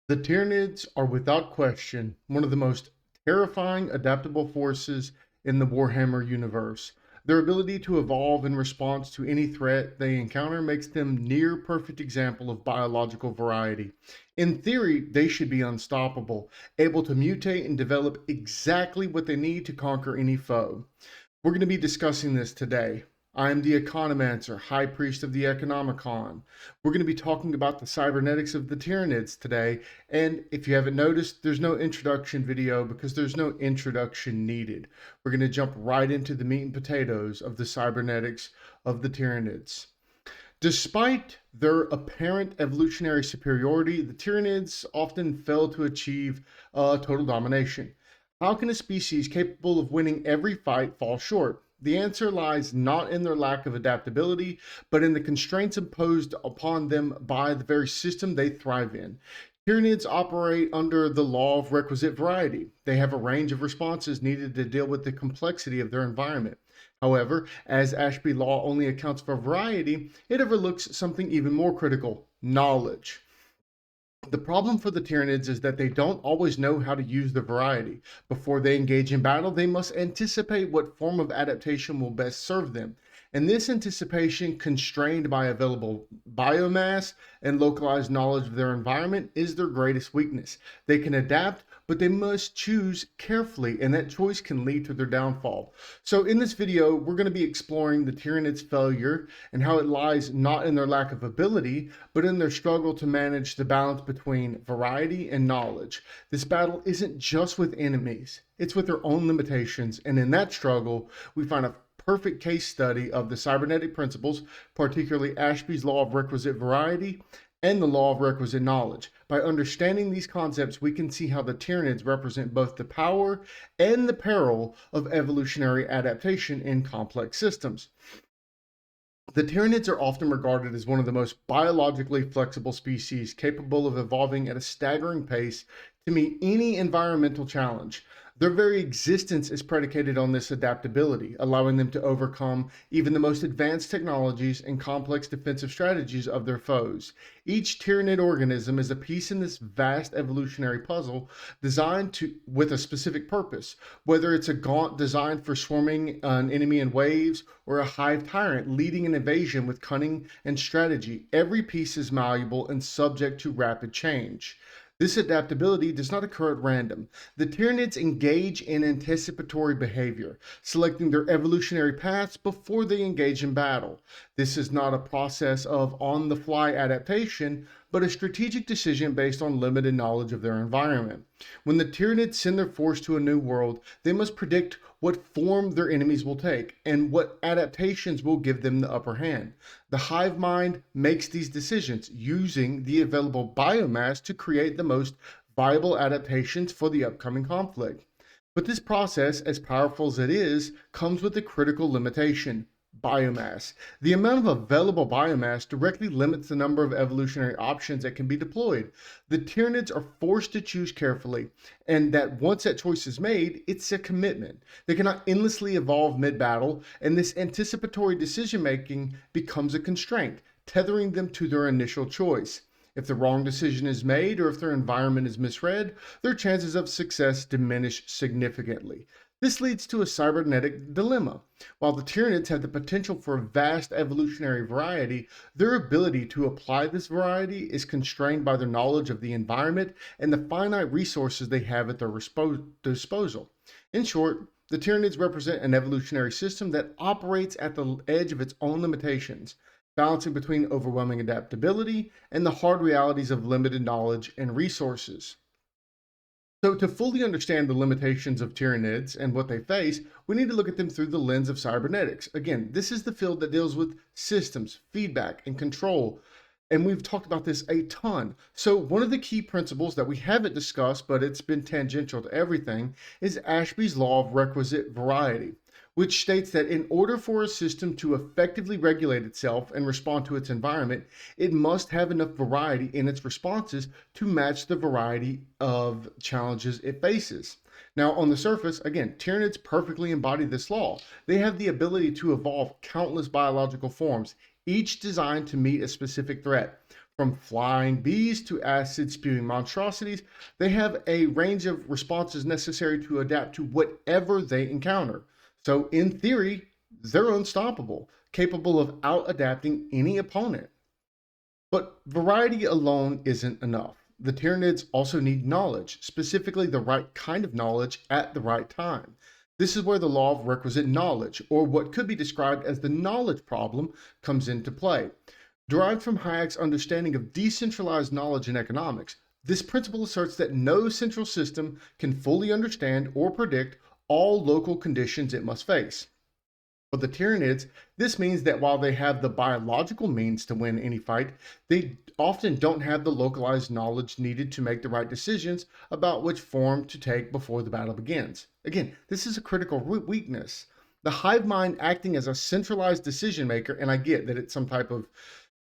The Tyranids are without question one of the most terrifying adaptable forces in the Warhammer universe. Their ability to evolve in response to any threat they encounter makes them near perfect example of biological variety. In theory, they should be unstoppable, able to mutate and develop exactly what they need to conquer any foe. We're going to be discussing this today. I am the Economancer, High Priest of the Economicon. We're going to be talking about the cybernetics of the Tyranids today, and if you haven't noticed, there's no introduction video because there's no introduction needed. We're going to jump right into the meat and potatoes of the cybernetics of the Tyranids. Despite their apparent evolutionary superiority, the Tyranids often fail to achieve total domination. How can a species capable of winning every fight fall short? The answer lies not in their lack of adaptability, but in the constraints imposed upon them by the very system they thrive in. Tyranids operate under the law of requisite variety. They have a range of responses needed to deal with the complexity of their environment. However, as Ashby law only accounts for variety, it overlooks something even more critical: knowledge. The problem for the Tyranids is that they don't always know how to use the variety. Before they engage in battle, they must anticipate what form of adaptation will best serve them. And this anticipation, constrained by available biomass and localized knowledge of their environment, is their greatest weakness. They can adapt, but they must choose carefully, and that choice can lead to their downfall. So in this video, we're going to be exploring the Tyranids' failure and how it lies not in their lack of ability, but in their struggle to manage the balance between variety and knowledge. This battle isn't just with enemies, it's with their own limitations, and in that struggle, we find a perfect case study of the cybernetic principles, particularly Ashby's law of requisite variety and the law of requisite knowledge. By understanding these concepts, we can see how the Tyranids represent both the power and the peril of evolutionary adaptation in complex systems. The Tyranids are often regarded as one of the most biologically flexible species, capable of evolving at a staggering pace to meet any environmental challenge. Their very existence is predicated on this adaptability, allowing them to overcome even the most advanced technologies and complex defensive strategies of their foes. Each Tyranid organism is a piece in this vast evolutionary puzzle designed with a specific purpose. Whether it's a gaunt designed for swarming an enemy in waves or a hive tyrant leading an invasion with cunning and strategy, every piece is malleable and subject to rapid change. This adaptability does not occur at random. The Tyranids engage in anticipatory behavior, selecting their evolutionary paths before they engage in battle. This is not a process of on-the-fly adaptation, but a strategic decision based on limited knowledge of their environment. When the Tyranids send their force to a new world, they must predict what form their enemies will take and what adaptations will give them the upper hand. The Hive Mind makes these decisions using the available biomass to create the most viable adaptations for the upcoming conflict. But this process, as powerful as it is, comes with a critical limitation: biomass. The amount of available biomass directly limits the number of evolutionary options that can be deployed. The Tyranids are forced to choose carefully, and that once that choice is made, it's a commitment. They cannot endlessly evolve mid-battle, and this anticipatory decision-making becomes a constraint, tethering them to their initial choice. If the wrong decision is made or if their environment is misread, their chances of success diminish significantly. This leads to a cybernetic dilemma. While the Tyranids have the potential for vast evolutionary variety, their ability to apply this variety is constrained by their knowledge of the environment and the finite resources they have at their disposal. In short, the Tyranids represent an evolutionary system that operates at the edge of its own limitations, balancing between overwhelming adaptability and the hard realities of limited knowledge and resources. So to fully understand the limitations of Tyranids and what they face, we need to look at them through the lens of cybernetics. Again, this is the field that deals with systems, feedback, and control. And we've talked about this a ton. So one of the key principles that we haven't discussed, but it's been tangential to everything, is Ashby's law of requisite variety, which states that in order for a system to effectively regulate itself and respond to its environment, it must have enough variety in its responses to match the variety of challenges it faces. Now, on the surface, again, Tyranids perfectly embody this law. They have the ability to evolve countless biological forms, each designed to meet a specific threat. From flying bees to acid spewing monstrosities, they have a range of responses necessary to adapt to whatever they encounter. So, in theory, they're unstoppable, capable of out adapting any opponent. But variety alone isn't enough. The Tyranids also need knowledge, specifically the right kind of knowledge at the right time. This is where the law of requisite knowledge, or what could be described as the knowledge problem, comes into play. Derived from Hayek's understanding of decentralized knowledge in economics, this principle asserts that no central system can fully understand or predict all local conditions it must face. For the Tyranids, this means that while they have the biological means to win any fight, they often don't have the localized knowledge needed to make the right decisions about which form to take before the battle begins. Again, this is a critical weakness. The hive mind acting as a centralized decision maker, and I get that it's some type of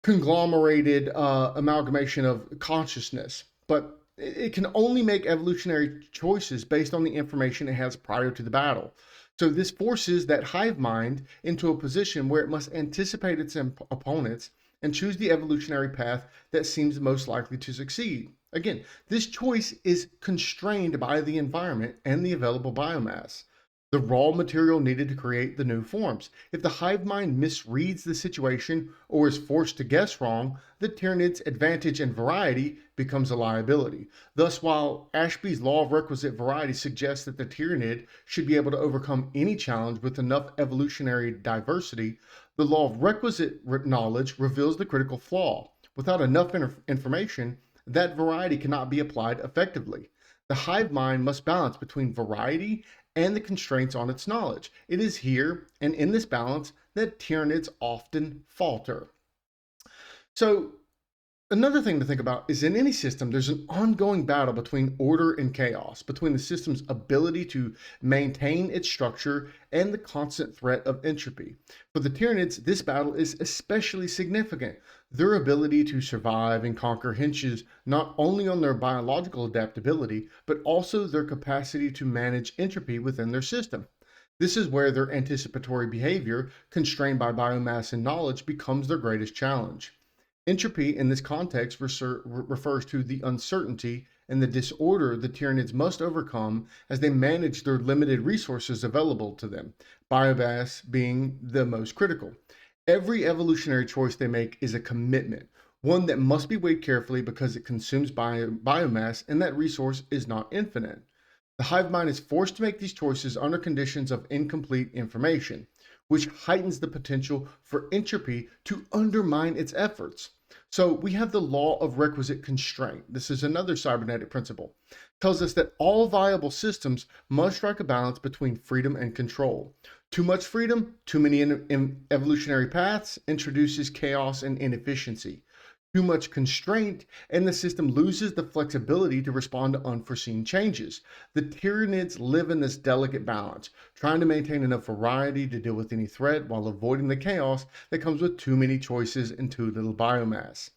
conglomerated amalgamation of consciousness, but it can only make evolutionary choices based on the information it has prior to the battle. So this forces that hive mind into a position where it must anticipate its opponents and choose the evolutionary path that seems most likely to succeed. Again, this choice is constrained by the environment and the available biomass, the raw material needed to create the new forms. If the hive mind misreads the situation or is forced to guess wrong, the Tyranid's advantage in variety becomes a liability. Thus, while Ashby's law of requisite variety suggests that the Tyranid should be able to overcome any challenge with enough evolutionary diversity, the law of requisite knowledge reveals the critical flaw. Without enough information, that variety cannot be applied effectively. The hive mind must balance between variety and the constraints on its knowledge. It is here and in this balance that Tyranids often falter. So, another thing to think about is in any system, there's an ongoing battle between order and chaos, between the system's ability to maintain its structure and the constant threat of entropy. For the Tyranids, this battle is especially significant. Their ability to survive and conquer hinges not only on their biological adaptability, but also their capacity to manage entropy within their system. This is where their anticipatory behavior, constrained by biomass and knowledge, becomes their greatest challenge. Entropy in this context refers to the uncertainty and the disorder the Tyranids must overcome as they manage their limited resources available to them, biomass being the most critical. Every evolutionary choice they make is a commitment, one that must be weighed carefully because it consumes biomass and that resource is not infinite. The hive mind is forced to make these choices under conditions of incomplete information, which heightens the potential for entropy to undermine its efforts. So we have the law of requisite constraint. This is another cybernetic principle. It tells us that all viable systems must strike a balance between freedom and control. Too much freedom, too many evolutionary paths introduces chaos and inefficiency. Too much constraint, and the system loses the flexibility to respond to unforeseen changes. The Tyranids live in this delicate balance, trying to maintain enough variety to deal with any threat while avoiding the chaos that comes with too many choices and too little biomass.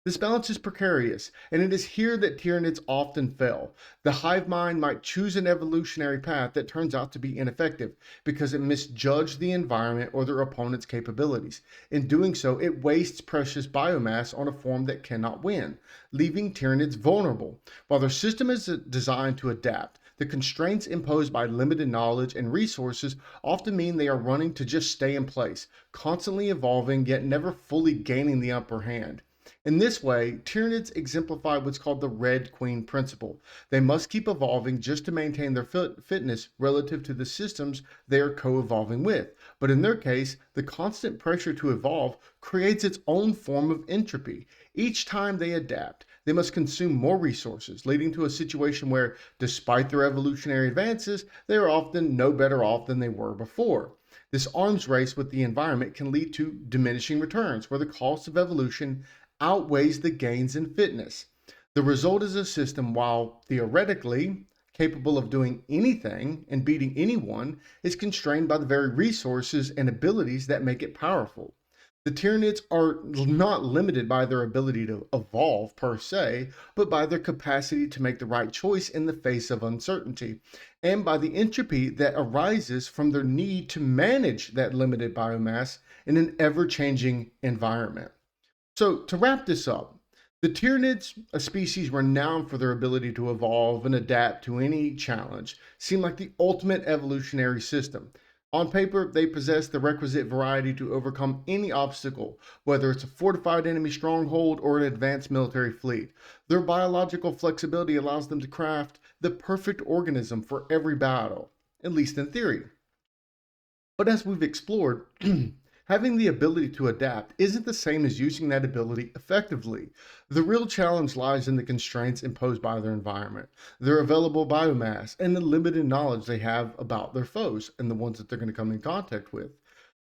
This balance is precarious, and it is here that Tyranids often fail. The hive mind might choose an evolutionary path that turns out to be ineffective because it misjudged the environment or their opponent's capabilities. In doing so, it wastes precious biomass on a form that cannot win, leaving Tyranids vulnerable. While their system is designed to adapt, the constraints imposed by limited knowledge and resources often mean they are running to just stay in place, constantly evolving yet never fully gaining the upper hand. In this way, Tyranids exemplify what's called the Red Queen principle. They must keep evolving just to maintain their fitness relative to the systems they are co-evolving with. But in their case, the constant pressure to evolve creates its own form of entropy. Each time they adapt, they must consume more resources, leading to a situation where, despite their evolutionary advances, they are often no better off than they were before. This arms race with the environment can lead to diminishing returns, where the cost of evolution outweighs the gains in fitness. The result is a system, while theoretically capable of doing anything and beating anyone, is constrained by the very resources and abilities that make it powerful. The Tyranids are not limited by their ability to evolve per se, but by their capacity to make the right choice in the face of uncertainty, and by the entropy that arises from their need to manage that limited biomass in an ever-changing environment. So to wrap this up, The Tyranids, a species renowned for their ability to evolve and adapt to any challenge, seem like the ultimate evolutionary system. On paper, they possess the requisite variety to overcome any obstacle, whether it's a fortified enemy stronghold or an advanced military fleet. Their biological flexibility allows them to craft the perfect organism for every battle, at least in theory. But as we've explored, having the ability to adapt isn't the same as using that ability effectively. The real challenge lies in the constraints imposed by their environment, their available biomass, and the limited knowledge they have about their foes and the ones that they're going to come in contact with.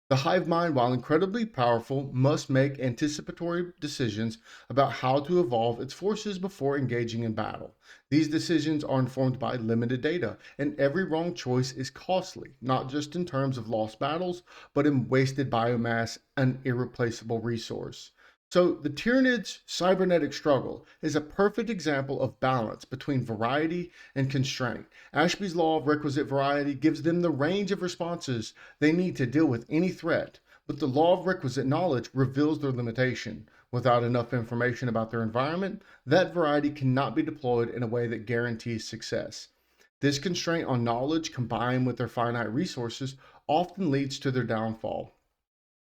The hive mind, while incredibly powerful, must make anticipatory decisions about how to evolve its forces before engaging in battle. These decisions are informed by limited data, and every wrong choice is costly, not just in terms of lost battles, but in wasted biomass, an irreplaceable resource. So, the Tyranids' cybernetic struggle is a perfect example of balance between variety and constraint. Ashby's law of requisite variety gives them the range of responses they need to deal with any threat, but the law of requisite knowledge reveals their limitation. Without enough information about their environment, that variety cannot be deployed in a way that guarantees success. This constraint on knowledge, combined with their finite resources, often leads to their downfall.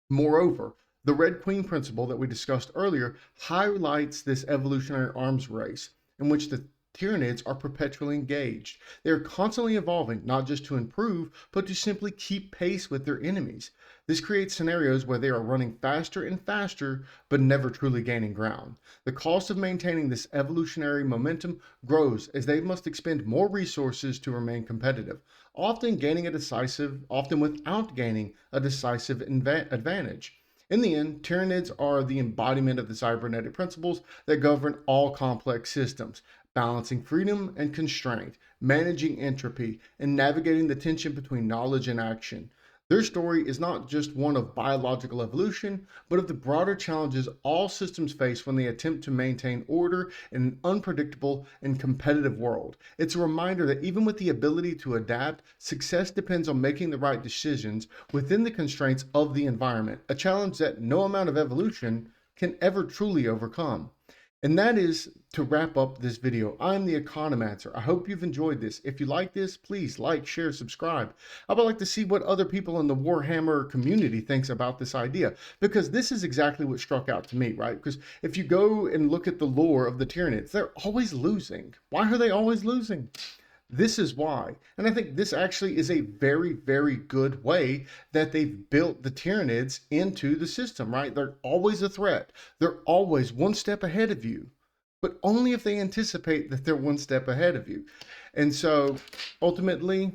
Moreover, the Red Queen principle that we discussed earlier highlights this evolutionary arms race in which the Tyranids are perpetually engaged. They are constantly evolving, not just to improve, but to simply keep pace with their enemies. This creates scenarios where they are running faster and faster, but never truly gaining ground. The cost of maintaining this evolutionary momentum grows as they must expend more resources to remain competitive, often without gaining a decisive advantage. In the end, Tyranids are the embodiment of the cybernetic principles that govern all complex systems, balancing freedom and constraint, managing entropy, and navigating the tension between knowledge and action. Their story is not just one of biological evolution, but of the broader challenges all systems face when they attempt to maintain order in an unpredictable and competitive world. It's a reminder that even with the ability to adapt, success depends on making the right decisions within the constraints of the environment, a challenge that no amount of evolution can ever truly overcome. And that is to wrap up this video. I'm the Economancer. I hope you've enjoyed this. If you like this, please like, share, subscribe. I would like to see what other people in the Warhammer community thinks about this idea, because this is exactly what struck out to me, right? Because if you go and look at the lore of the Tyranids, they're always losing. Why are they always losing? This is why. And I think this actually is a very, very good way that they've built the Tyranids into the system, right? They're always a threat. They're always one step ahead of you, but only if they anticipate that they're one step ahead of you. And so ultimately,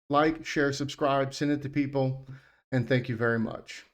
like, share, subscribe, send it to people, and thank you very much.